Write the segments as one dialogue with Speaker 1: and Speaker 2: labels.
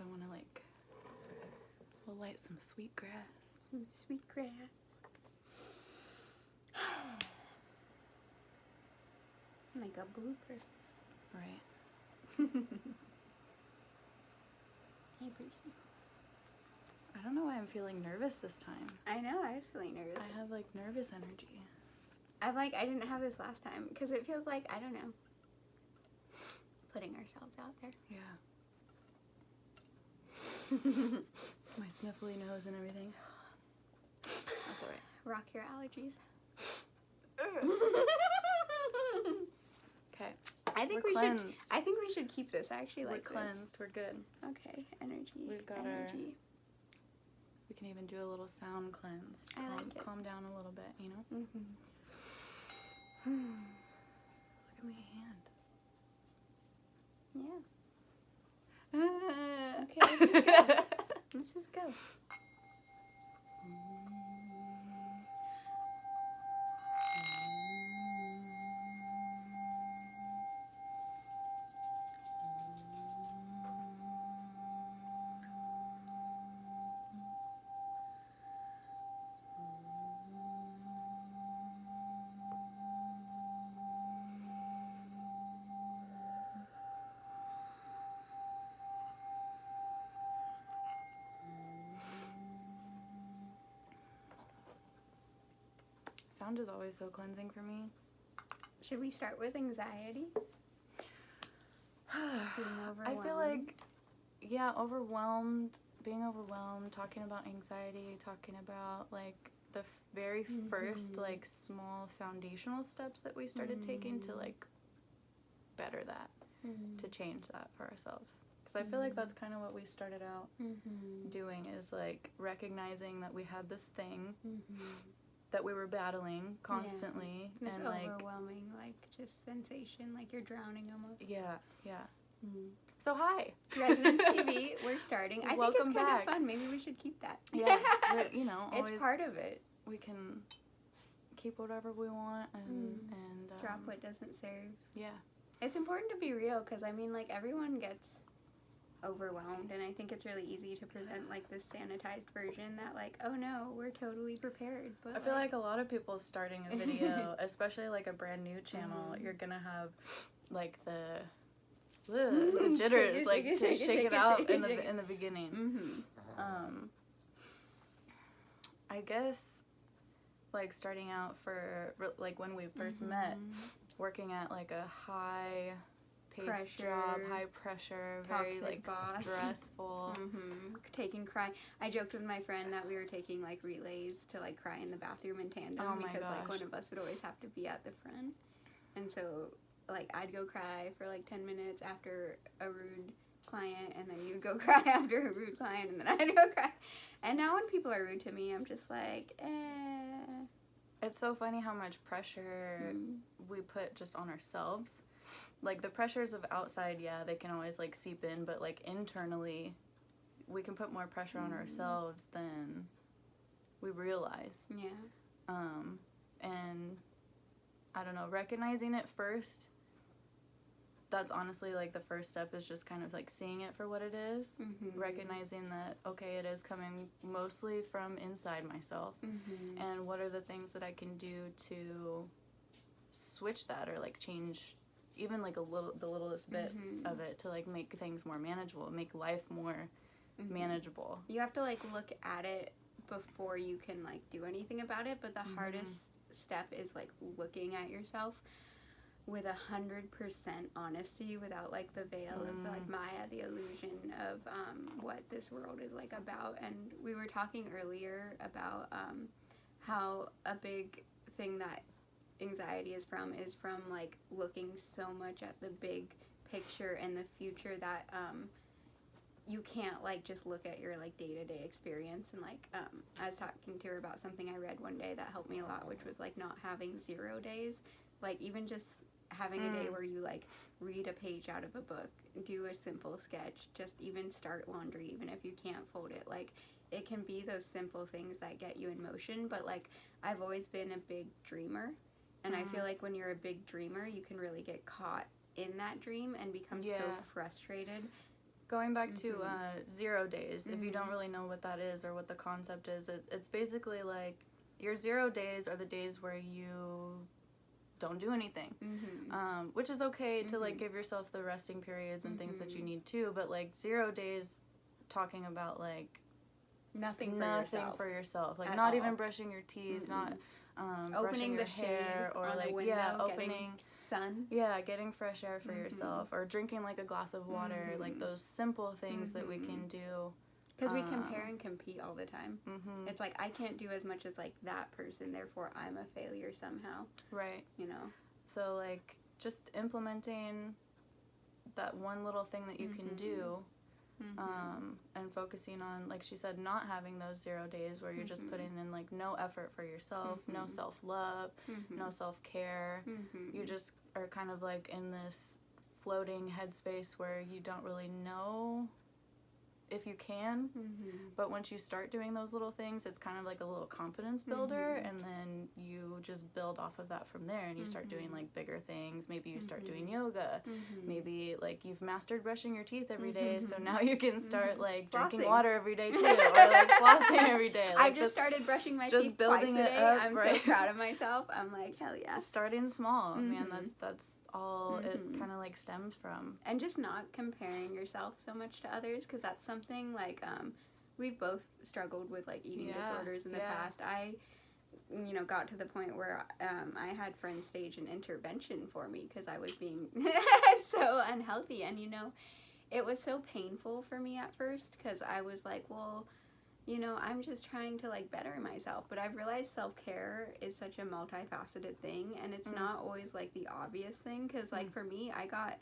Speaker 1: I want to like, we'll light some sweet grass.
Speaker 2: Some sweet grass. Like a blooper.
Speaker 1: Right.
Speaker 2: Hey, Brucey.
Speaker 1: I don't know why I'm feeling nervous this time.
Speaker 2: I know, I was feeling nervous.
Speaker 1: I have like nervous energy.
Speaker 2: I didn't have this last time because it feels like, I don't know, putting ourselves out there.
Speaker 1: Yeah. My sniffly nose and everything. That's alright.
Speaker 2: Rock your allergies.
Speaker 1: Okay.
Speaker 2: I think we should keep this. I actually like
Speaker 1: We're cleansed. We're good.
Speaker 2: Okay, energy.
Speaker 1: We've got
Speaker 2: energy.
Speaker 1: We can even do a little sound cleanse.
Speaker 2: I like it.
Speaker 1: Calm down a little bit, you know?
Speaker 2: Mm-hmm.
Speaker 1: Look at my hand.
Speaker 2: Yeah. Okay, let's just go.
Speaker 1: Sound is always so cleansing for me.
Speaker 2: Should we start with anxiety?
Speaker 1: I feel like, yeah, being overwhelmed, talking about anxiety, talking about like the very first like small foundational steps that we started taking to like better that, to change that for ourselves. Because I feel like that's kind of what we started out doing, is like recognizing that we had this thing that we were battling constantly.
Speaker 2: Yeah. This
Speaker 1: and
Speaker 2: overwhelming, like, just sensation, like you're drowning almost.
Speaker 1: Yeah. So hi.
Speaker 2: Residence TV, we're starting. I
Speaker 1: Welcome
Speaker 2: think it's kind
Speaker 1: back.
Speaker 2: of fun. Maybe we should keep that.
Speaker 1: Yeah, you know,
Speaker 2: it's
Speaker 1: always,
Speaker 2: part of it.
Speaker 1: we can keep whatever we want and
Speaker 2: drop what doesn't serve.
Speaker 1: Yeah.
Speaker 2: It's important to be real because, I mean, like, everyone gets overwhelmed, and I think it's really easy to present like this sanitized version that like, oh no, we're totally prepared. But
Speaker 1: I feel like a lot of people starting a video, especially like a brand new channel, you're gonna have like the jitters, like to shake it out in the beginning. I guess like starting out for like when we first met, working at like a high pace job, high pressure, very like
Speaker 2: boss.
Speaker 1: Stressful.
Speaker 2: Crying. I joked with my friend that we were taking like relays to like cry in the bathroom in tandem because like one of us would always have to be at the front, and so like I'd go cry for like 10 minutes after a rude client, and then you'd go cry after a rude client, and then I'd go cry. And now when people are rude to me, I'm just like,
Speaker 1: It's so funny how much pressure we put just on ourselves. Like the pressures of outside, yeah, they can always like seep in, but like internally, we can put more pressure on ourselves than we realize.
Speaker 2: Yeah.
Speaker 1: And I don't know, recognizing it first, that's honestly like the first step, is just kind of like seeing it for what it is, recognizing that, okay, it is coming mostly from inside myself, and what are the things that I can do to switch that or like change even like the littlest bit of it to like make things more manageable, make life more manageable.
Speaker 2: You have to like look at it before you can like do anything about it, but the hardest step is like looking at yourself with 100% honesty, without like the veil of like Maya, the illusion of what this world is like about. And we were talking earlier about how a big thing that anxiety is from like looking so much at the big picture and the future that you can't like just look at your like day-to-day experience. And like I was talking to her about something I read one day that helped me a lot, which was like not having 0 days, like even just having a day where you like read a page out of a book, do a simple sketch, just even start laundry, even if you can't fold it. Like it can be those simple things that get you in motion. But like I've always been a big dreamer, and I feel like when you're a big dreamer, you can really get caught in that dream and become so frustrated
Speaker 1: going back to 0 days, if you don't really know what that is or what the concept is, it's basically like your 0 days are the days where you don't do anything, which is okay to like give yourself the resting periods and things that you need to, but like 0 days talking about like
Speaker 2: nothing
Speaker 1: for yourself, like
Speaker 2: at
Speaker 1: not
Speaker 2: all.
Speaker 1: even brushing your teeth, not brushing
Speaker 2: opening
Speaker 1: your
Speaker 2: the
Speaker 1: hair,
Speaker 2: shade
Speaker 1: or
Speaker 2: on
Speaker 1: like
Speaker 2: the window,
Speaker 1: opening
Speaker 2: getting sun,
Speaker 1: getting fresh air for yourself, or drinking like a glass of water, like those simple things that we can do.
Speaker 2: Because we compare and compete all the time. It's like, I can't do as much as like that person, therefore I'm a failure somehow.
Speaker 1: Right.
Speaker 2: You know?
Speaker 1: So like just implementing that one little thing that you can do, and focusing on, like she said, not having those 0 days where you're just putting in like no effort for yourself, no self-love, no self-care. You just are kind of like in this floating headspace where you don't really know if you can, but once you start doing those little things, it's kind of like a little confidence builder, and then you just build off of that from there, and you start doing like bigger things. Maybe you start doing yoga, maybe like you've mastered brushing your teeth every day, so now you can start like drinking water every day too, or like flossing every day. Like,
Speaker 2: I've just started brushing my
Speaker 1: just
Speaker 2: teeth
Speaker 1: building
Speaker 2: twice a
Speaker 1: it
Speaker 2: day.
Speaker 1: up,
Speaker 2: I'm
Speaker 1: right?
Speaker 2: so proud of myself. I'm like, hell yeah.
Speaker 1: Starting small, man, that's all it kind of like stems from.
Speaker 2: And just not comparing yourself so much to others, because that's something like we've both struggled with like eating disorders in the past. I got to the point where I had friends stage an intervention for me because I was being so unhealthy, and it was so painful for me at first, because I was like, well, I'm just trying to like better myself. But I've realized self-care is such a multifaceted thing, and it's not always like the obvious thing, because like for me, I got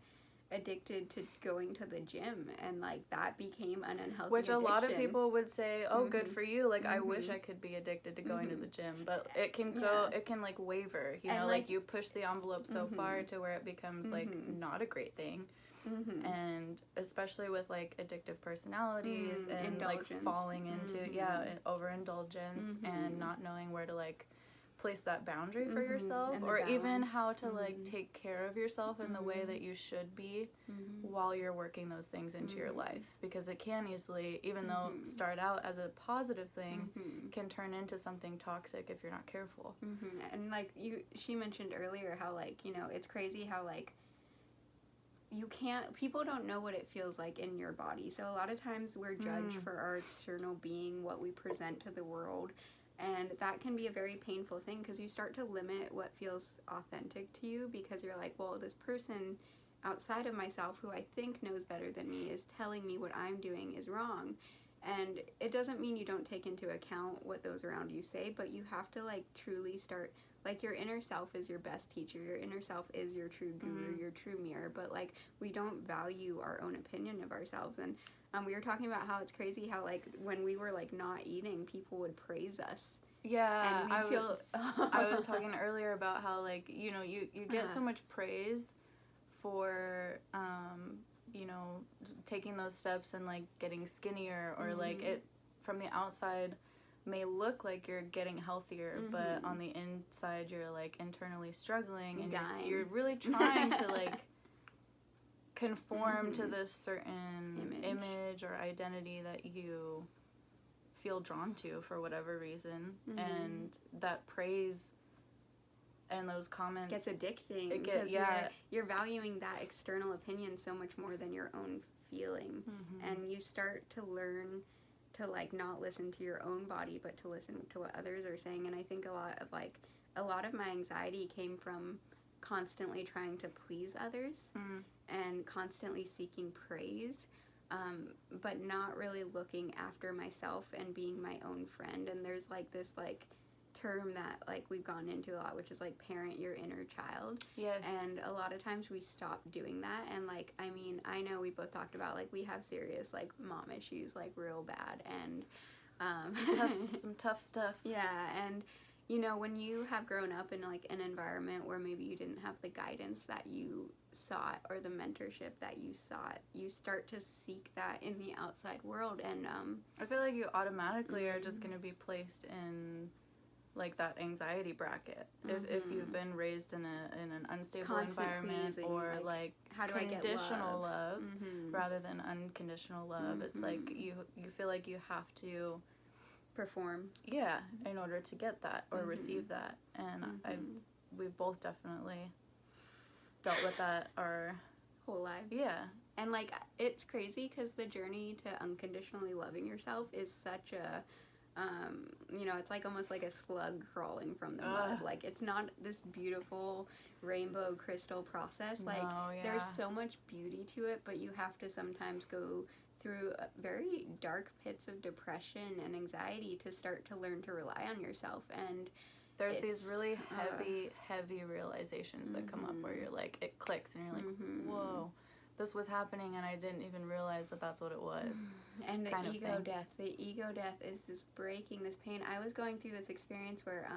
Speaker 2: addicted to going to the gym, and like that became an unhealthy
Speaker 1: Which a
Speaker 2: addiction.
Speaker 1: lot of people would say, oh, good for you, like I wish I could be addicted to going to the gym, but it can go, it can like waver, you know, like you push the envelope so far to where it becomes like not a great thing. And especially with like addictive personalities and like falling into overindulgence and not knowing where to like place that boundary for yourself, or even how to like take care of yourself in the way that you should be while you're working those things into your life, because it can easily, even though start out as a positive thing, can turn into something toxic if you're not careful.
Speaker 2: And like she mentioned earlier how like it's crazy how like people don't know what it feels like in your body. So a lot of times we're judged for our external being, what we present to the world. And that can be a very painful thing, because you start to limit what feels authentic to you, because you're like, well, this person outside of myself who I think knows better than me is telling me what I'm doing is wrong. And it doesn't mean you don't take into account what those around you say, but you have to like truly start, like your inner self is your best teacher, your inner self is your true guru, your true mirror, but like we don't value our own opinion of ourselves. And we were talking about how it's crazy how like when we were like not eating, people would praise us.
Speaker 1: Yeah,
Speaker 2: and
Speaker 1: I was talking earlier about how like you get so much praise for taking those steps and like getting skinnier, or like it from the outside may look like you're getting healthier, but on the inside you're like internally struggling, and you're really trying to like conform to this certain image or identity that you feel drawn to for whatever reason. And that praise and those comments
Speaker 2: gets addicting, because you're valuing that external opinion so much more than your own feeling. And you start to learn to like not listen to your own body, but to listen to what others are saying. And I think a lot of my anxiety came from constantly trying to please others and constantly seeking praise, but not really looking after myself and being my own friend. And there's like this like term that like we've gone into a lot, which is like parent your inner child.
Speaker 1: Yes.
Speaker 2: And a lot of times we stop doing that. And like, I mean, I know we both talked about like we have serious like mom issues, like real bad, and
Speaker 1: some tough stuff.
Speaker 2: Yeah. And when you have grown up in like an environment where maybe you didn't have the guidance that you sought or the mentorship that you sought, you start to seek that in the outside world. And
Speaker 1: I feel like you automatically are just going to be placed in like that anxiety bracket. If you've been raised in an unstable
Speaker 2: Constant
Speaker 1: environment,
Speaker 2: pleasing,
Speaker 1: or like
Speaker 2: how do I get
Speaker 1: conditional love
Speaker 2: Mm-hmm.
Speaker 1: rather than unconditional love, it's like you feel like you have to
Speaker 2: perform,
Speaker 1: in order to get that or receive that. And we've both definitely dealt with that our
Speaker 2: whole lives.
Speaker 1: Yeah.
Speaker 2: And like, it's crazy because the journey to unconditionally loving yourself is such a it's like almost like a slug crawling from the mud. Like, it's not this beautiful rainbow crystal process. Like, there's so much beauty to it, but you have to sometimes go through very dark pits of depression and anxiety to start to learn to rely on yourself. And
Speaker 1: there's these really heavy realizations that come up where you're like, it clicks and you're like, whoa, this was happening and I didn't even realize that that's what it was.
Speaker 2: And the ego death is this breaking, this pain. I was going through this experience where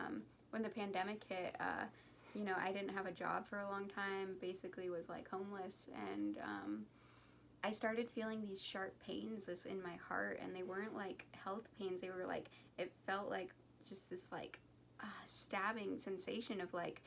Speaker 2: when the pandemic hit, I didn't have a job for a long time, basically was like homeless, and I started feeling these sharp pains in my heart, and they weren't like health pains. They were like, it felt like just this like stabbing sensation of like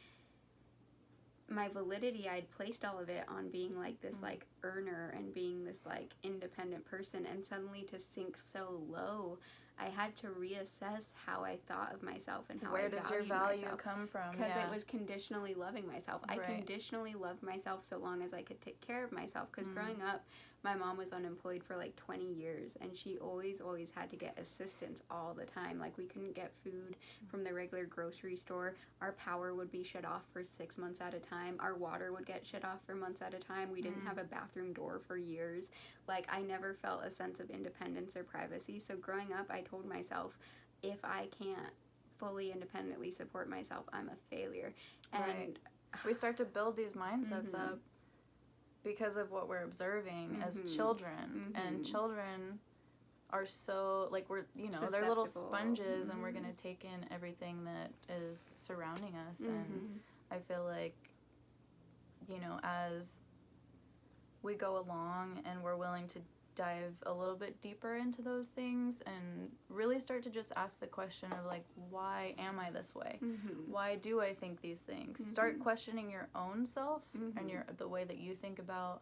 Speaker 2: my validity. I'd placed all of it on being like this like earner and being this like independent person, and suddenly to sink so low, I had to reassess how I thought of myself and how
Speaker 1: where
Speaker 2: I
Speaker 1: does your value come from?
Speaker 2: Because it was conditionally loving myself. I conditionally loved myself so long as I could take care of myself. Because growing up, my mom was unemployed for like 20 years, and she always had to get assistance all the time. Like, we couldn't get food from the regular grocery store. Our power would be shut off for 6 months at a time. Our water would get shut off for months at a time. We didn't have a bathroom door for years. Like, I never felt a sense of independence or privacy. So growing up, I told myself, if I can't fully independently support myself, I'm a failure. And
Speaker 1: we start to build these mindsets up because of what we're observing as children. And children are so, like, we're, they're little sponges, and we're going to take in everything that is surrounding us. And I feel like, as we go along and we're willing to dive a little bit deeper into those things and really start to just ask the question of like, why am I this way? Why do I think these things? Start questioning your own self and the way that you think about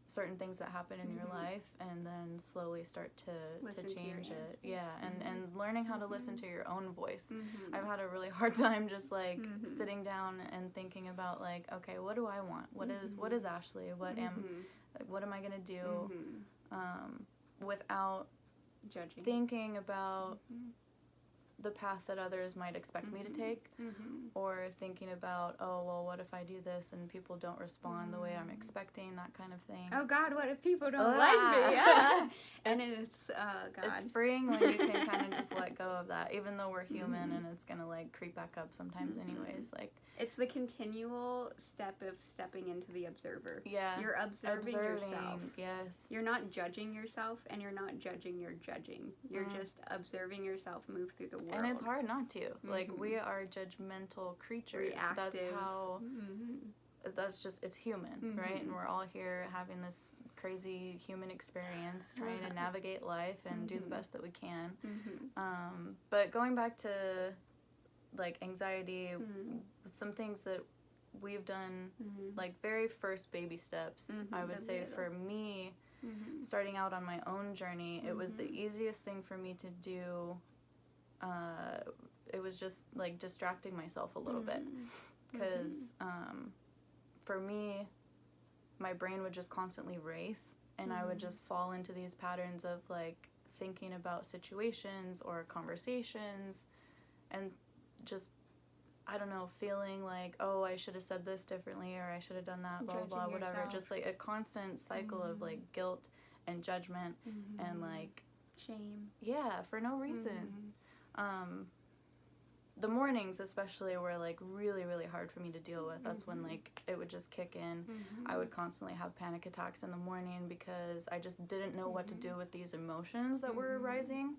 Speaker 1: certain things that happen in your life, and then slowly start to change it. And learning how to listen to your own voice. I've had a really hard time just like sitting down and thinking about like, okay, what do I want? What is Ashley? What am I gonna do? Without
Speaker 2: judging,
Speaker 1: thinking about the path that others might expect me to take, or thinking about, oh, well, what if I do this and people don't respond the way I'm expecting, that kind of thing.
Speaker 2: Oh, God, what if people don't like me? And it's, God.
Speaker 1: It's freeing when you can kind of just let go of that, even though we're human and it's going to, like, creep back up sometimes anyways. Like,
Speaker 2: it's the continual step of stepping into the observer.
Speaker 1: Yeah.
Speaker 2: You're observing yourself.
Speaker 1: Yes.
Speaker 2: You're not judging yourself, and you're not judging your judging. You're just observing yourself move through the world.
Speaker 1: And it's hard not to. Like, we are judgmental creatures.
Speaker 2: Reactive.
Speaker 1: That's how... That's just, it's human, right? And we're all here having this crazy human experience, trying to navigate life and do the best that we can. But going back to, like, anxiety, some things that we've done, like, very first baby steps, I would say for me, starting out on my own journey, it was the easiest thing for me to do. It was just, like, distracting myself a little bit. Because for me, my brain would just constantly race, and I would just fall into these patterns of, like, thinking about situations or conversations, and just, I don't know, feeling like, oh, I should have said this differently, or I should have done that, blah, blah, blah, whatever.
Speaker 2: Yourself.
Speaker 1: Just, like, a constant cycle of, like, guilt and judgment and, like...
Speaker 2: shame.
Speaker 1: Yeah, for no reason. The mornings especially were, like, really, really hard for me to deal with. That's when, like, it would just kick in. I would constantly have panic attacks in the morning because I just didn't know what to do with these emotions that were rising.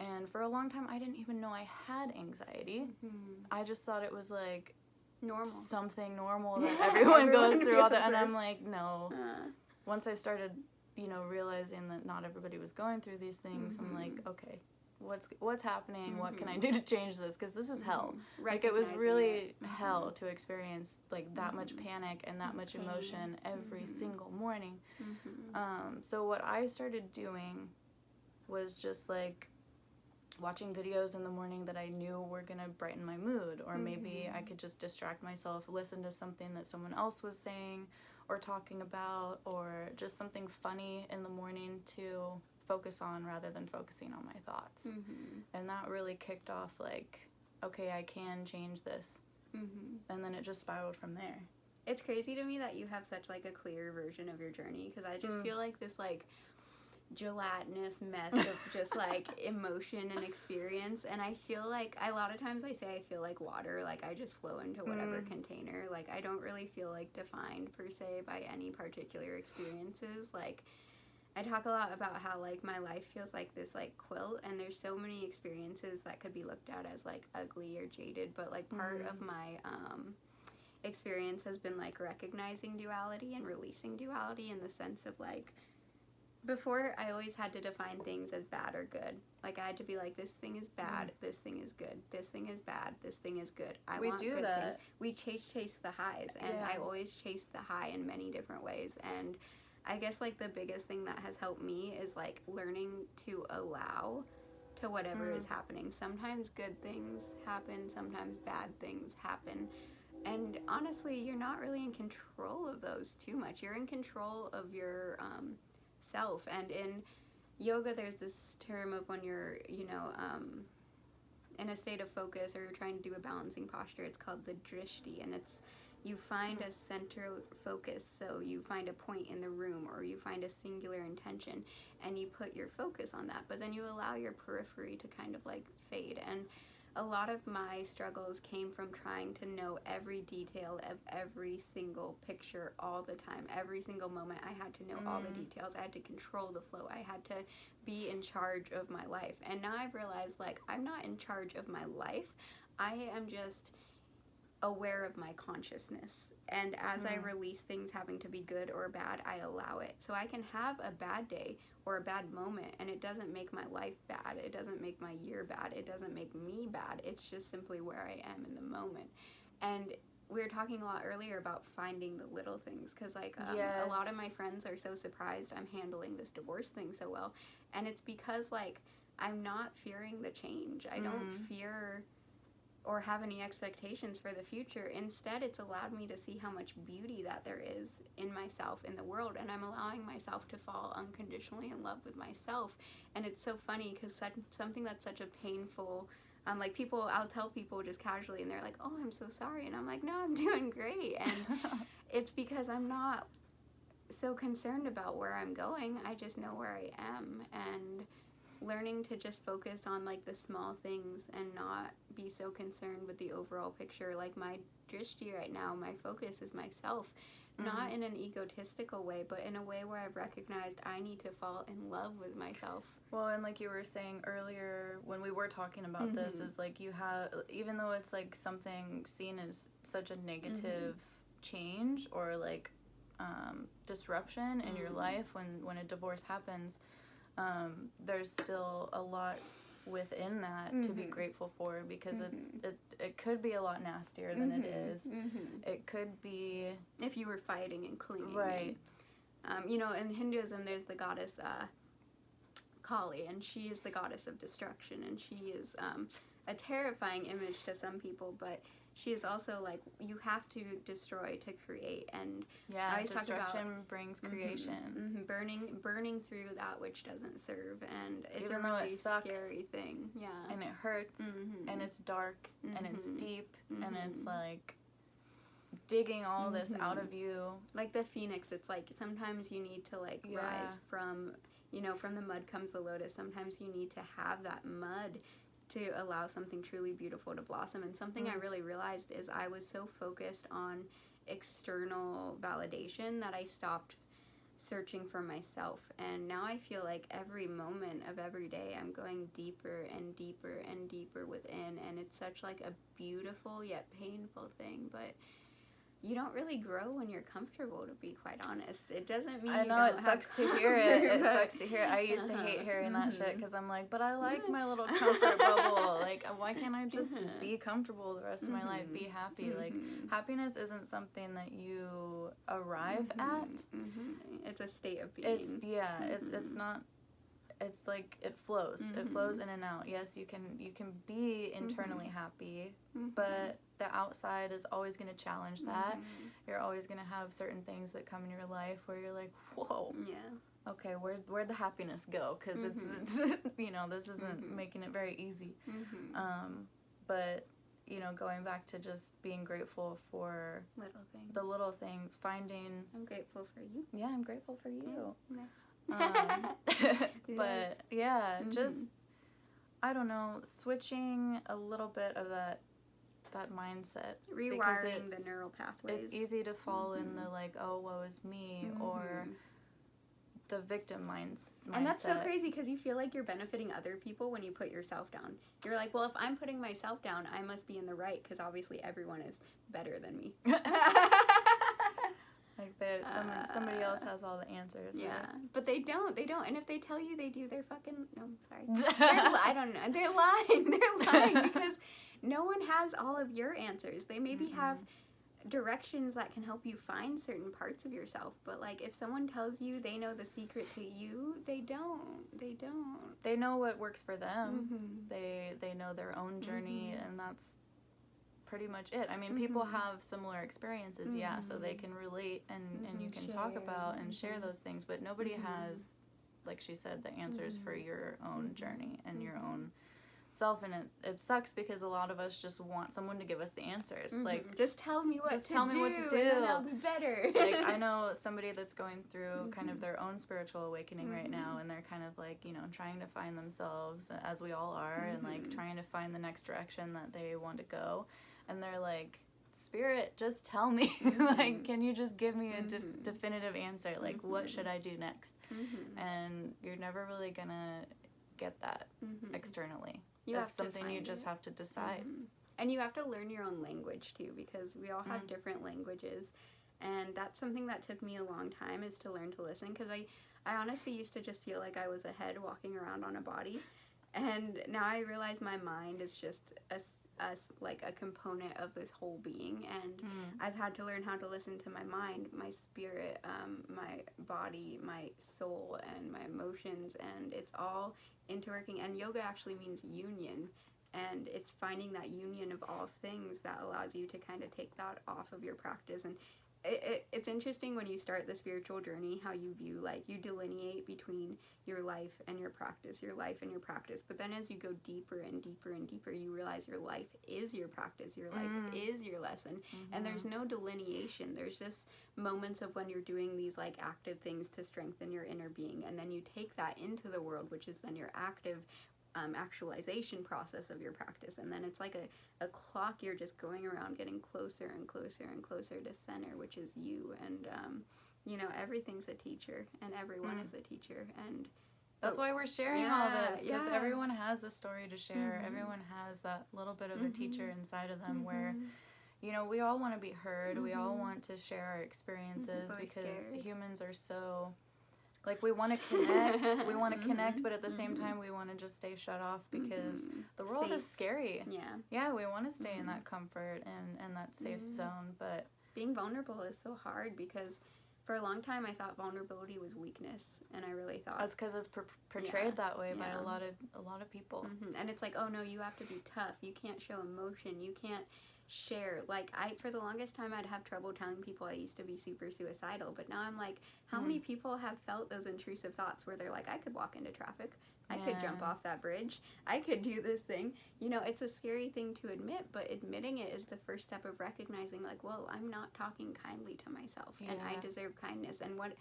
Speaker 1: And for a long time, I didn't even know I had anxiety. I just thought it was, like,
Speaker 2: normal.
Speaker 1: Something normal that everyone goes through all that. And I'm like, no. Once I started, realizing that not everybody was going through these things, I'm like, okay, what's happening? What can I do to change this? Because this is hell. Like, it was
Speaker 2: Recognizing
Speaker 1: really
Speaker 2: it.
Speaker 1: hell to experience, like, that much panic and that much
Speaker 2: Pain.
Speaker 1: emotion every single morning.
Speaker 2: Mm-hmm.
Speaker 1: So what I started doing was just, like, watching videos in the morning that I knew were going to brighten my mood, or maybe I could just distract myself, listen to something that someone else was saying or talking about, or just something funny in the morning to focus on rather than focusing on my thoughts. And that really kicked off, like, okay, I can change this. And then it just spiraled from there.
Speaker 2: It's crazy to me that you have such, like, a clear version of your journey, because I just feel like this, like, gelatinous mess of just, like, emotion and experience. And I feel like a lot of times I say I feel like water, like, I just flow into whatever container. Like, I don't really feel, like, defined per se by any particular experiences. Like, I talk a lot about how, like, my life feels like this, like, quilt, and there's so many experiences that could be looked at as, like, ugly or jaded, but, like, part of my experience has been, like, recognizing duality and releasing duality, in the sense of, like, before, I always had to define things as bad or good. Like, I had to be like, this thing is bad, this thing is good, this thing is bad, this thing is good.
Speaker 1: We
Speaker 2: want
Speaker 1: do
Speaker 2: good
Speaker 1: that.
Speaker 2: things. We chase the highs, and I always chase the high in many different ways. And I guess, like, the biggest thing that has helped me is, like, learning to allow to whatever is happening. Sometimes good things happen, sometimes bad things happen. And honestly, you're not really in control of those too much. You're in control of your self. And in yoga, there's this term of when you're, in a state of focus, or you're trying to do a balancing posture. It's called the drishti, and it's, you find a center focus. So you find a point in the room, or you find a singular intention, and you put your focus on that, but then you allow your periphery to kind of, like, fade. And a lot of my struggles came from trying to know every detail of every single picture all the time. Every single moment, I had to know all the details. I had to control the flow. I had to be in charge of my life. And now I've realized, like, I'm not in charge of my life. I am just aware of my consciousness. And as I release things having to be good or bad, I allow it. So I can have a bad day or a bad moment, and it doesn't make my life bad. It doesn't make my year bad. It doesn't make me bad. It's just simply where I am in the moment. And we were talking a lot earlier about finding the little things, because, like, a lot of my friends are so surprised I'm handling this divorce thing so well. And it's because, like, I'm not fearing the change. I don't fear or have any expectations for the future. Instead, it's allowed me to see how much beauty that there is in myself, in the world, and I'm allowing myself to fall unconditionally in love with myself. And it's so funny, because something that's such a painful, like, I'll tell people just casually, and they're like, oh, I'm so sorry, and I'm like, no, I'm doing great. And it's because I'm not so concerned about where I'm going. I just know where I am, and learning to just focus on, like, the small things and not be so concerned with the overall picture. Like, my drishti right now, my focus is myself, not in an egotistical way, but in a way where I've recognized I need to fall in love with myself.
Speaker 1: Well, and like you were saying earlier when we were talking about this, is, like, you have, even though it's, like, something seen as such a negative change or, like, disruption in your life when a divorce happens, there's still a lot within that to be grateful for, because it could be a lot nastier than it is. It could be,
Speaker 2: if you were fighting and clinging.
Speaker 1: Right.
Speaker 2: In Hinduism, there's the goddess Kali, and she is the goddess of destruction, and she is a terrifying image to some people, but she is also, like, you have to destroy to create. And I always talk about
Speaker 1: destruction brings creation.
Speaker 2: Burning through that which doesn't serve, and it's
Speaker 1: even
Speaker 2: a really
Speaker 1: though it sucks,
Speaker 2: scary thing. Yeah.
Speaker 1: And it hurts, and it's dark, and it's deep, and it's, like, digging all this out of you.
Speaker 2: Like the phoenix, it's like sometimes you need to, like, rise from, from the mud comes the lotus. Sometimes you need to have that mud to allow something truly beautiful to blossom. And something I really realized is I was so focused on external validation that I stopped searching for myself. And now I feel like every moment of every day I'm going deeper and deeper and deeper within, and it's such, like, a beautiful yet painful thing. But you don't really grow when you're comfortable, to be quite honest. It doesn't mean
Speaker 1: I know, it sucks to hear it. It sucks to hear it. I used to hate hearing that shit because I'm like, but I like my little comfort bubble. Like, why can't I just be comfortable the rest of my life, be happy? Like, happiness isn't something that you arrive at.
Speaker 2: It's a state of being.
Speaker 1: It's not. It's like it flows. It flows in and out. Yes, you can be internally happy, but the outside is always going to challenge that. You're always going to have certain things that come in your life where you're like, whoa. Yeah. Okay, where'd the happiness go? Because it's you know, this isn't making it very easy. But you know, going back to just being grateful for the little things, finding.
Speaker 2: I'm grateful for you.
Speaker 1: Yeah, I'm grateful for you.
Speaker 2: Nice.
Speaker 1: But yeah, just I don't know, switching a little bit of that mindset,
Speaker 2: rewiring the neural pathways.
Speaker 1: It's easy to fall in the like, oh, woe is me, or the victim mindset.
Speaker 2: And that's so crazy because you feel like you're benefiting other people when you put yourself down. You're like, well, if I'm putting myself down, I must be in the right because obviously everyone is better than me.
Speaker 1: Like somebody else has all the answers.
Speaker 2: Yeah,
Speaker 1: right?
Speaker 2: But they don't. And if they tell you they do, they're fucking. No, sorry. I don't know. They're lying. They're lying because no one has all of your answers. They maybe have directions that can help you find certain parts of yourself. But like, if someone tells you they know the secret to you, they don't.
Speaker 1: They know what works for them. They know their own journey, and that's pretty much it. I mean, people have similar experiences, so they can relate and you can talk about and share those things, but nobody has, like she said, the answers for your own journey and your own self, and it sucks because a lot of us just want someone to give us the answers. Like,
Speaker 2: just tell me what to do, and then I'll be better.
Speaker 1: Like, I know somebody that's going through kind of their own spiritual awakening right now, and they're kind of like, you know, trying to find themselves, as we all are, and like trying to find the next direction that they want to go. And they're like, Spirit, just tell me. Like, can you just give me a definitive answer? Like, what should I do next? And you're never really going to get that externally. That's something you just have to decide.
Speaker 2: And you have to learn your own language, too, because we all have different languages. And that's something that took me a long time, is to learn to listen. Because I honestly used to just feel like I was a head walking around on a body. And now I realize my mind is just like a component of this whole being, and I've had to learn how to listen to my mind, my spirit, my body, my soul, and my emotions, and it's all interworking. And yoga actually means union, and it's finding that union of all things that allows you to kind of take that off of your practice. And it's interesting when you start the spiritual journey, how you view, like, you delineate between your life and your practice, but then as you go deeper and deeper and deeper, you realize your life is your practice, your life is your lesson, and there's no delineation. There's just moments of when you're doing these, like, active things to strengthen your inner being, and then you take that into the world, which is then your active actualization process of your practice. And then it's like a clock. You're just going around getting closer and closer and closer to center, which is you. And you know, everything's a teacher, and everyone is a teacher, and
Speaker 1: that's why we're sharing all this, because everyone has a story to share. Everyone has that little bit of a teacher inside of them where, you know, we all want to be heard. We all want to share our experiences because humans are so, like, we want to connect, but at the same time we want to just stay shut off because the world is scary. Yeah, we want to stay in that comfort and that safe zone, but
Speaker 2: being vulnerable is so hard because for a long time I thought vulnerability was weakness, and I really thought
Speaker 1: that's because it's portrayed that way by a lot of people.
Speaker 2: And it's like, oh no, you have to be tough, you can't show emotion, you can't share. Like, for the longest time I'd have trouble telling people I used to be super suicidal, but now I'm like, how many people have felt those intrusive thoughts where they're like, I could walk into traffic, I could jump off that bridge, I could do this thing. You know, it's a scary thing to admit, but admitting it is the first step of recognizing, like, whoa, I'm not talking kindly to myself, and I deserve kindness. And what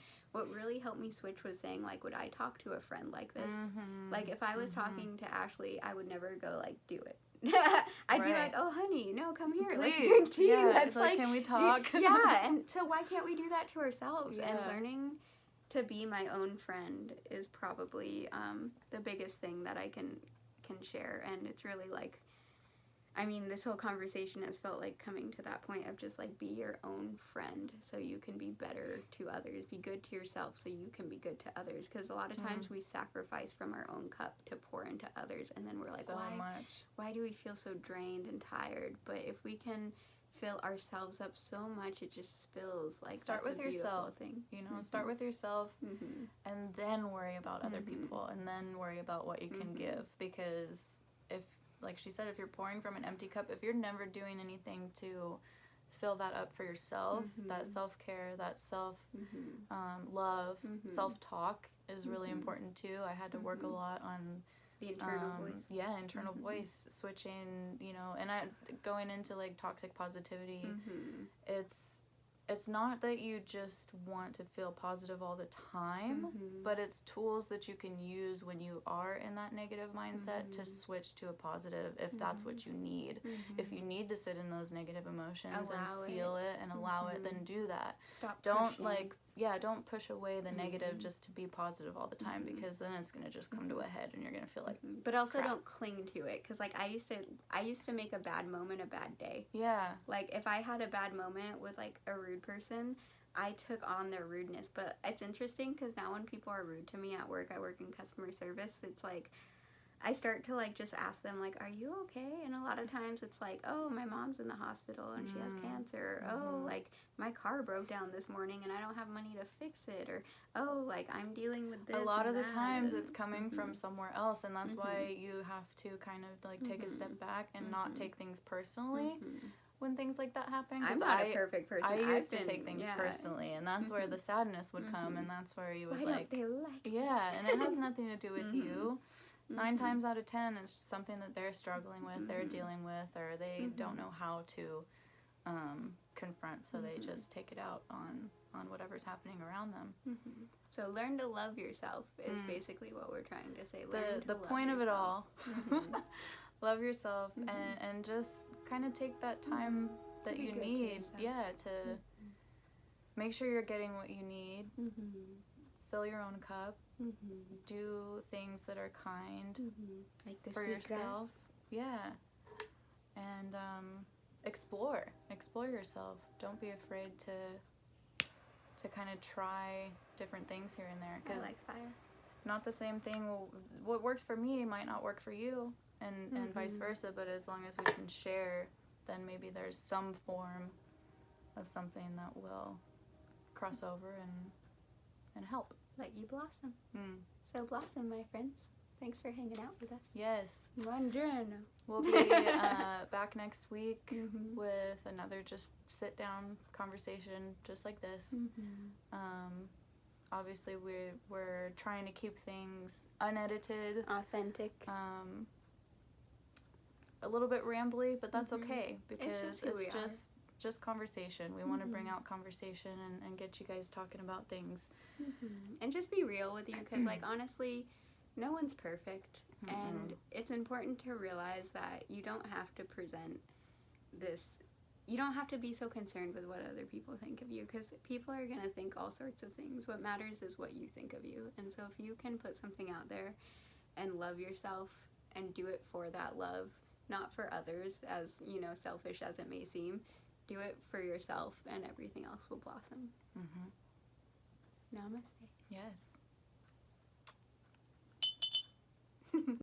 Speaker 2: really helped me switch was saying, like, would I talk to a friend like this? Like, if I was talking to Ashley, I would never go, like, do it. I'd be like, oh honey, no, come here, please, let's drink tea. Let's like,
Speaker 1: can we talk?
Speaker 2: And so why can't we do that to ourselves? And learning to be my own friend is probably the biggest thing that I can share. And it's really like, I mean, this whole conversation has felt like coming to that point of just like be your own friend so you can be better to others. Be good to yourself so you can be good to others. Because a lot of times we sacrifice from our own cup to pour into others. And then we're like, why do we feel so drained and tired? But if we can fill ourselves up so much, it just spills. Like,
Speaker 1: start with yourself.
Speaker 2: Thing.
Speaker 1: You know, start with yourself and then worry about other people and then worry about what you can give. Because if, like she said, if you're pouring from an empty cup, if you're never doing anything to fill that up for yourself, that self-care, that love, self-talk is really important too. I had to work a lot on
Speaker 2: the internal voice.
Speaker 1: Yeah, internal voice, switching, you know, and going into like toxic positivity. It's not that you just want to feel positive all the time, but it's tools that you can use when you are in that negative mindset to switch to a positive if that's what you need. If you need to sit in those negative emotions and feel it and allow it, then do that. Don't don't push away the negative just to be positive all the time, because then it's going to just come to a head and you're going to feel like
Speaker 2: but also
Speaker 1: crap.
Speaker 2: Don't cling to it, because like I used to make a bad moment a bad day.
Speaker 1: Yeah.
Speaker 2: Like if I had a bad moment with like a rude person, I took on their rudeness. But it's interesting because now when people are rude to me at work, I work in customer service, it's like I start to like just ask them like, are you okay? And a lot of times it's like, oh, my mom's in the hospital and she has cancer. Oh, like my car broke down this morning and I don't have money to fix it. Or, oh, like I'm dealing with this.
Speaker 1: A lot of the times it's coming from somewhere else, and that's why you have to kind of like take a step back and not take things personally when things like that happen.
Speaker 2: I'm not a perfect person.
Speaker 1: I used to take things personally, and that's where the sadness would come, and that's where you would
Speaker 2: Why don't they like
Speaker 1: yeah, and it has nothing to do with you. 9 times out of 10, it's just something that they're struggling with, they're dealing with, or they don't know how to confront, so they just take it out on whatever's happening around them.
Speaker 2: So learn to love yourself is basically what we're trying to say.
Speaker 1: The point of it all. Love yourself and just kind of take that time that you need. To make sure you're getting what you need. Fill your own cup. Do things that are kind
Speaker 2: like the
Speaker 1: for yourself. Yeah. And explore yourself. Don't be afraid to kind of try different things here and there, because
Speaker 2: I like fire.
Speaker 1: Not the same thing. What works for me might not work for you, and vice versa. But as long as we can share, then maybe there's some form of something that will cross over and help.
Speaker 2: Let you blossom. So blossom, my friends. Thanks for hanging out with us.
Speaker 1: Yes.
Speaker 2: Buongiorno.
Speaker 1: We'll be back next week with another just sit-down conversation just like this. Obviously, we're trying to keep things unedited.
Speaker 2: Authentic.
Speaker 1: A little bit rambly, but that's okay, because it's just conversation. We want to bring out conversation and get you guys talking about things.
Speaker 2: And just be real with you, because like honestly, no one's perfect, and it's important to realize that you don't have to present this, you don't have to be so concerned with what other people think of you, because people are going to think all sorts of things. What matters is what you think of you. And so if you can put something out there and love yourself and do it for that love, not for others, as you know, selfish as it may seem, do it for yourself and everything else will blossom. Namaste.
Speaker 1: Yes.